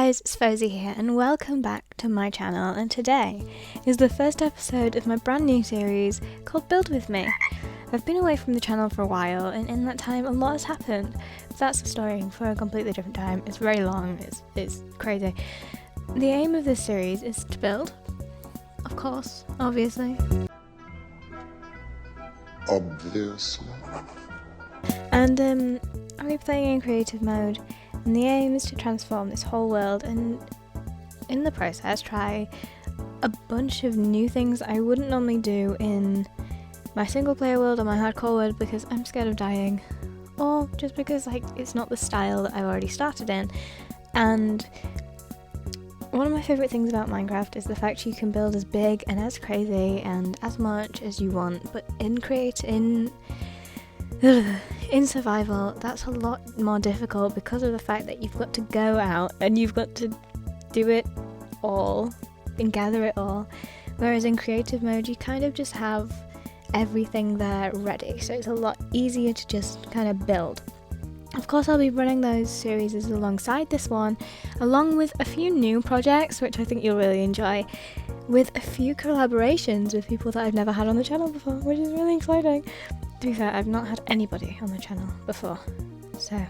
guys, it's Fozy here and welcome back to my channel, and today is the first episode of my brand new series called Build With Me. I've been away from the channel for a while and in that time a lot has happened, but that's a story for a completely different time. It's very long, it's crazy. The aim of this series is to build, of course, obviously. And I'll be playing in creative mode, and the aim is to transform this whole world and in the process try a bunch of new things I wouldn't normally do in my single player world or my hardcore world because I'm scared of dying, or just because it's not the style that I've already started in. And one of my favourite things about Minecraft is the fact you can build as big and as crazy and as much as you want, but in survival, that's a lot more difficult because of the fact that you've got to go out and you've got to do it all and gather it all. Whereas in creative mode, you kind of just have everything there ready, so it's a lot easier to just kind of build. Of course, I'll be running those series alongside this one, along with a few new projects, which I think you'll really enjoy, with a few collaborations with people that I've never had on the channel before, which is really exciting. To be fair, I've not had anybody on the channel before, so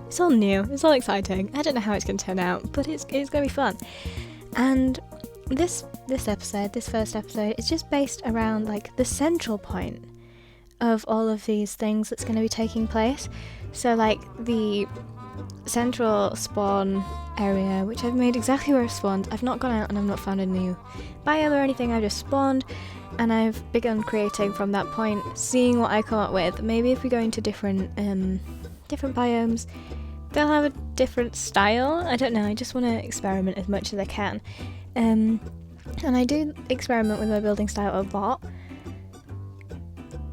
it's all new, it's all exciting. I don't know how it's going to turn out, but it's going to be fun. And this first episode, is just based around the central point of all of these things that's going to be taking place. So the central spawn area, which I've made exactly where I've spawned. I've not gone out and I've not found a new biome or anything, I've just spawned and I've begun creating from that point, seeing what I come up with. Maybe if we go into different biomes, they'll have a different style. I don't know, I just want to experiment as much as I can. And I do experiment with my building style a lot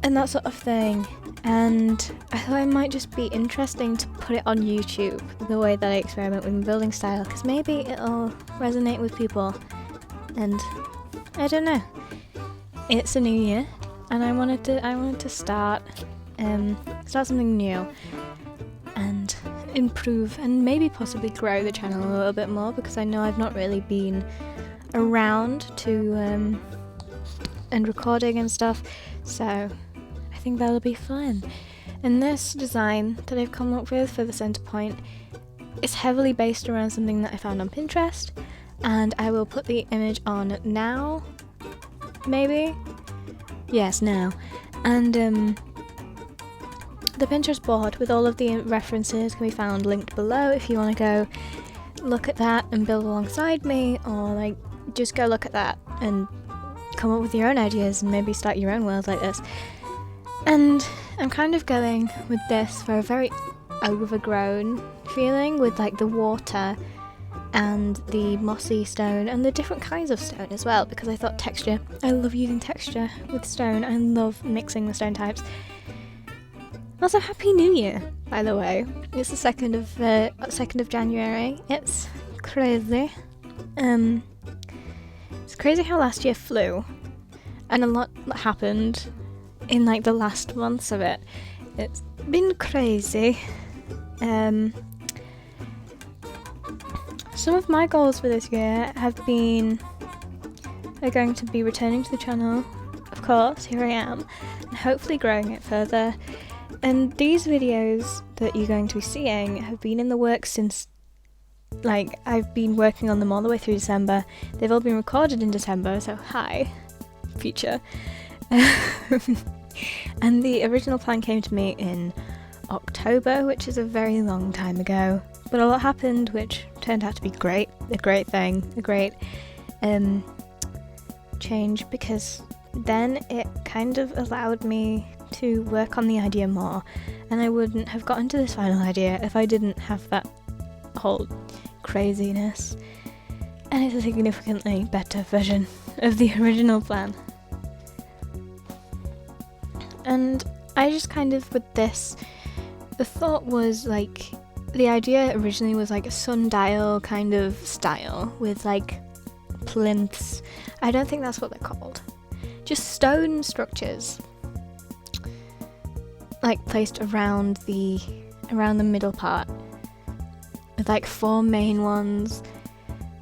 and that sort of thing, and I thought it might just be interesting to put it on YouTube, the way that I experiment with my building style, because maybe it'll resonate with people, and I don't know. It's a new year, and I wanted to start something new, and improve, and maybe possibly grow the channel a little bit more, because I know I've not really been around to and recording and stuff, so I think that'll be fun. And this design that I've come up with for the center point is heavily based around something that I found on Pinterest, and I will put the image on now, maybe? Yes, now. And the Pinterest board with all of the references can be found linked below if you want to go look at that and build alongside me, or just go look at that and come up with your own ideas and maybe start your own world like this. And I'm kind of going with this for a very overgrown feeling, with the water and the mossy stone and the different kinds of stone as well, because I thought texture. I love using texture with stone. I love mixing the stone types. Also, Happy New Year, by the way. It's the 2nd of January. It's crazy. It's crazy how last year flew, and a lot happened in the last months of it. It's been crazy. Some of my goals for this year are going to be returning to the channel, of course, here I am, and hopefully growing it further. And these videos that you're going to be seeing have been in the works since, I've been working on them all the way through December. They've all been recorded in December, so hi, future. And the original plan came to me in October, which is a very long time ago, but a lot happened which turned out to be great, a great thing, a great change, because then it kind of allowed me to work on the idea more, and I wouldn't have gotten to this final idea if I didn't have that whole craziness, and it's a significantly better version of the original plan. And I just kind of, with this, the thought was the idea originally was a sundial kind of style with plinths. I don't think that's what they're called. Just stone structures placed around the middle part with like 4 main ones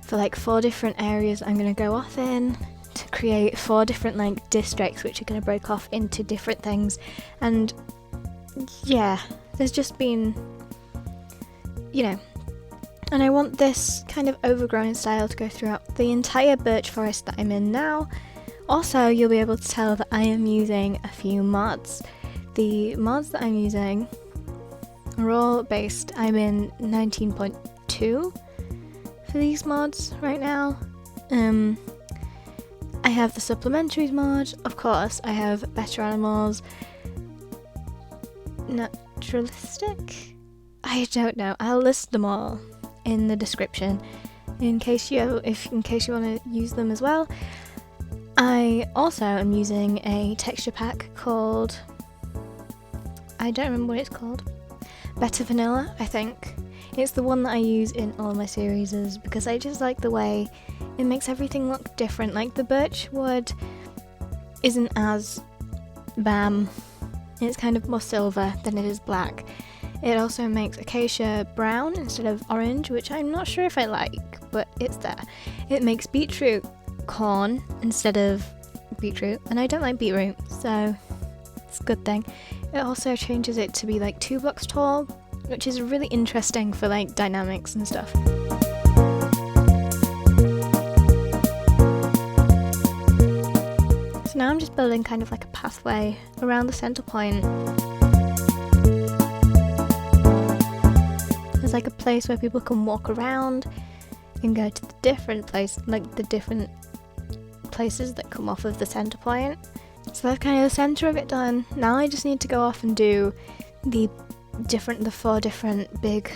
for like 4 different areas I'm going to go off in to create 4 different like districts which are going to break off into different things. And yeah, there's just been, you know, and I want this kind of overgrown style to go throughout the entire birch forest that I'm in now. Also, you'll be able to tell that I am using a few mods. The mods that I'm using are all based, I'm in 19.2 for these mods right now. I have the Supplimentaries mod, of course, I have Better Animals, Naturalistic? I don't know, I'll list them all in the description in case you want to use them as well. I also am using a texture pack called, I don't remember what it's called, Better Vanilla, I think. It's the one that I use in all my series because I just like the way it makes everything look different. Like the birch wood isn't as bam, it's kind of more silver than it is black. It also makes acacia brown instead of orange, which I'm not sure if I like, but it's there. It makes beetroot corn instead of beetroot, and I don't like beetroot, so it's a good thing. It also changes it to be like 2 blocks tall, which is really interesting for like dynamics and stuff. So now I'm just building kind of like a pathway around the center point. There's like a place where people can walk around and go to the different places, like the different places that come off of the center point. So that's kind of the center of it done. Now I just need to go off and do the 4 different big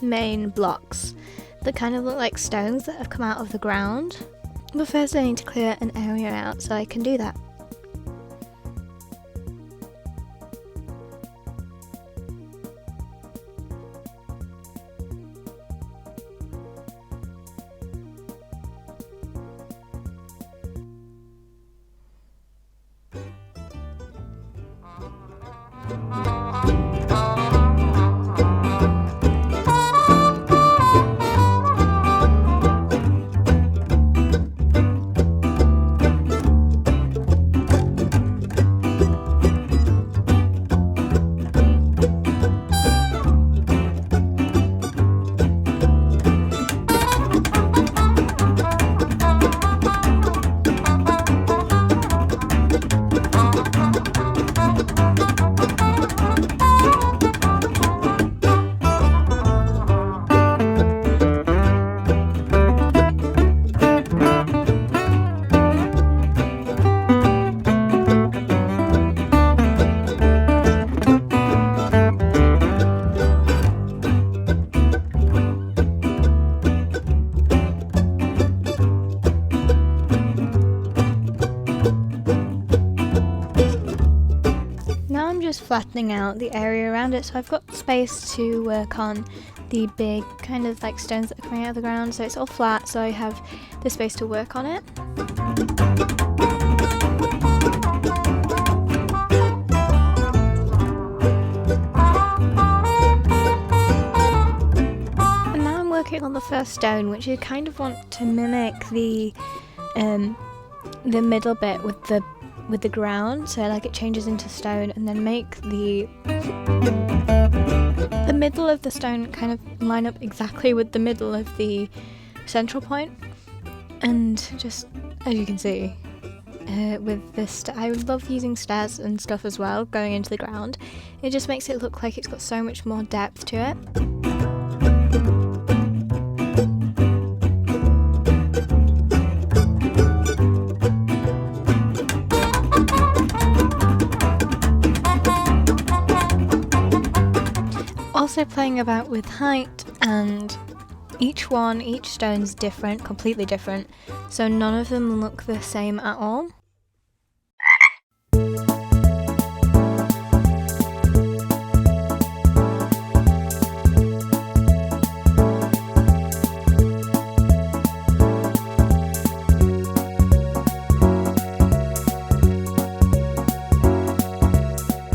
main blocks that kind of look like stones that have come out of the ground. But first I need to clear an area out so I can do that. Flattening out the area around it, so I've got space to work on the big kind of like stones that are coming out of the ground, so it's all flat, so I have the space to work on it. And now I'm working on the first stone, which I kind of want to mimic the middle bit with the ground, so like it changes into stone, and then make the middle of the stone kind of line up exactly with the middle of the central point. And just as you can see with this, I love using stairs and stuff as well going into the ground. It just makes it look like it's got so much more depth to it. Also playing about with height, and each stone's different, completely different, so none of them look the same at all.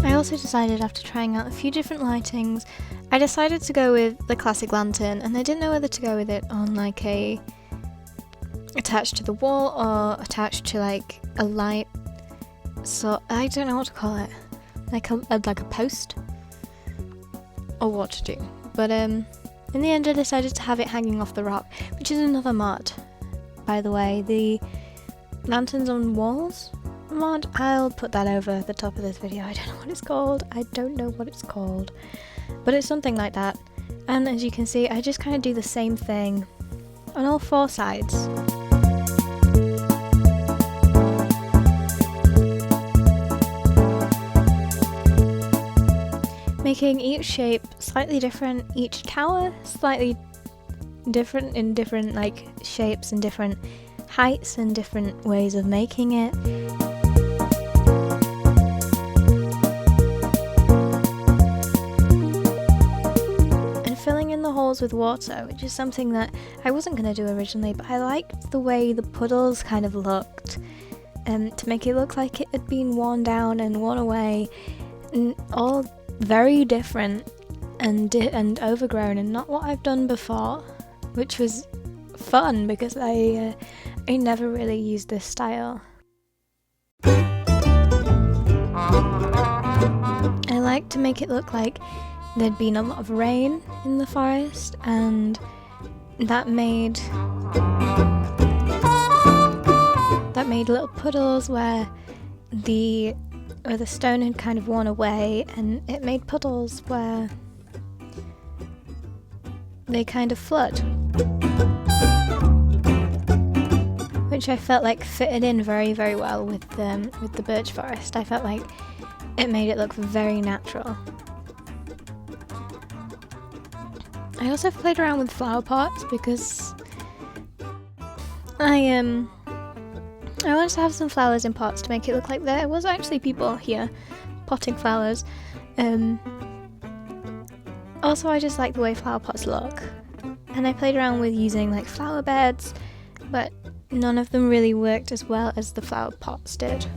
I also decided, after trying out a few different lightings, I decided to go with the classic lantern, and I didn't know whether to go with it on like a attached to the wall or attached to like a light, so I don't know what to call it, like a post, or what to do. But in the end I decided to have it hanging off the rock, which is another mod, by the way. The lanterns on walls mod, I'll put that over the top of this video. I don't know what it's called, but it's something like that. And as you can see, I just kind of do the same thing on all four sides. Making each shape slightly different, each tower slightly different in different like shapes and different heights and different ways of making it. And filling in the holes with water, which is something that I wasn't going to do originally, but I liked the way the puddles kind of looked, to make it look like it had been worn down and worn away, and all very different and overgrown, and not what I've done before, which was fun because I never really used this style. I like to make it look like there'd been a lot of rain in the forest, and that made little puddles where the stone had kind of worn away, and it made puddles where they kind of flood, which I felt like fitted in very, very well with the birch forest. I felt like it made it look very natural. I also played around with flower pots because I wanted to have some flowers in pots to make it look like there was actually people here potting flowers. Also, I just like the way flower pots look, and I played around with using like flower beds, but none of them really worked as well as the flower pots did.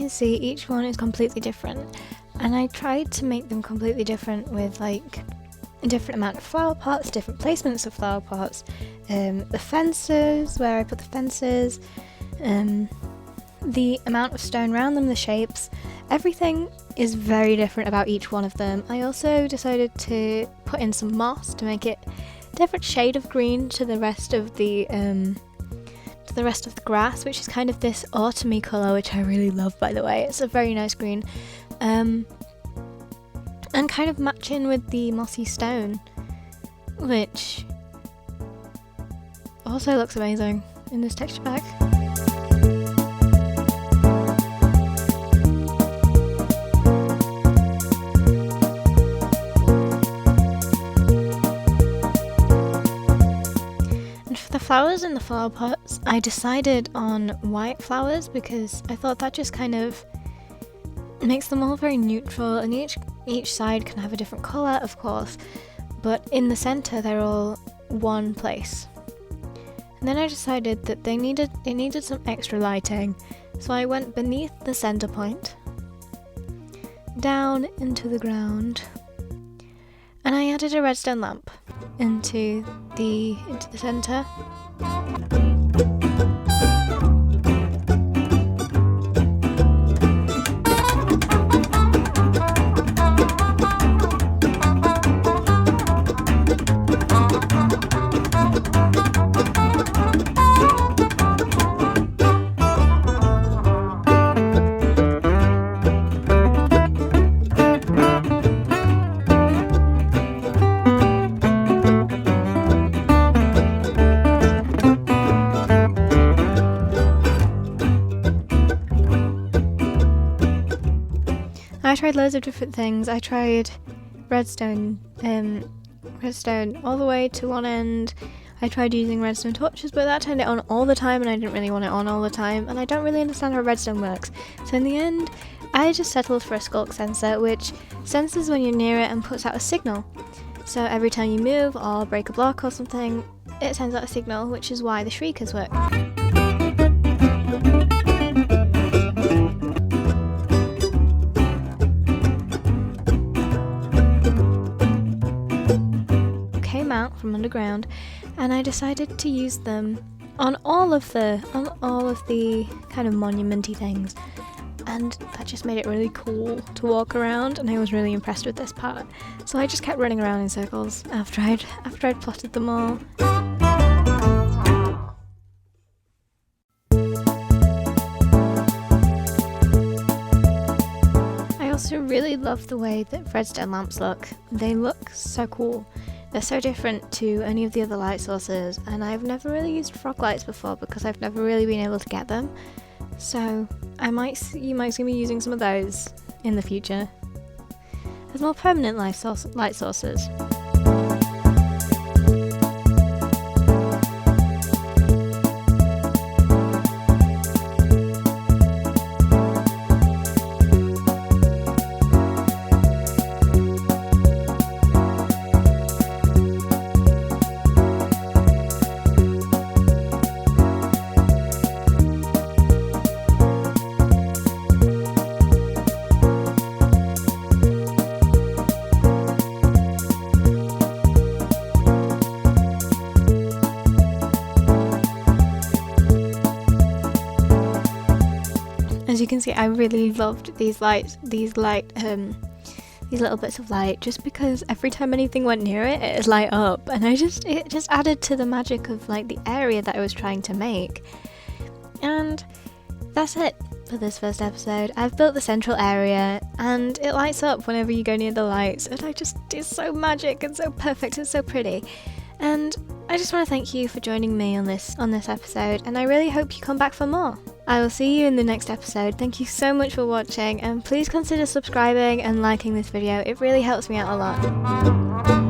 See, each one is completely different, and I tried to make them completely different with like a different amount of flower pots, different placements of flower pots, the fences, where I put the fences, the amount of stone around them, the shapes, everything is very different about each one of them. I also decided to put in some moss to make it a different shade of green to the rest of the grass, which is kind of this autumny colour, which I really love, by the way. It's a very nice green, and kind of match in with the mossy stone, which also looks amazing in this texture pack. flowers in the flower pots, I decided on white flowers because I thought that just kind of makes them all very neutral, and each side can have a different colour, of course, but in the centre they're all one place. And then I decided that it needed some extra lighting, so I went beneath the centre point, down into the ground, and I added a redstone lamp into the centre. I tried loads of different things. I tried redstone all the way to one end. I tried using redstone torches, but that turned it on all the time, and I didn't really want it on all the time, and I don't really understand how redstone works. So in the end, I just settled for a skulk sensor, which senses when you're near it and puts out a signal. So every time you move or break a block or something, it sends out a signal, which is why the shriekers work. Out from underground, and I decided to use them on all of the kind of monumenty things, and that just made it really cool to walk around, and I was really impressed with this part. So I just kept running around in circles after I'd plotted them all. I also really love the way that redstone lamps look. They look so cool. They're so different to any of the other light sources, and I've never really used frog lights before because I've never really been able to get them. So you might see me using some of those in the future as more permanent light sources. As you can see, I really loved these little bits of light, just because every time anything went near it, it'd light up, and it just added to the magic of like the area that I was trying to make. And that's it for this first episode. I've built the central area, and it lights up whenever you go near the lights, and it's so magic and so perfect and so pretty. And I just want to thank you for joining me on this episode, and I really hope you come back for more. I will see you in the next episode. Thank you so much for watching, and please consider subscribing and liking this video. It really helps me out a lot.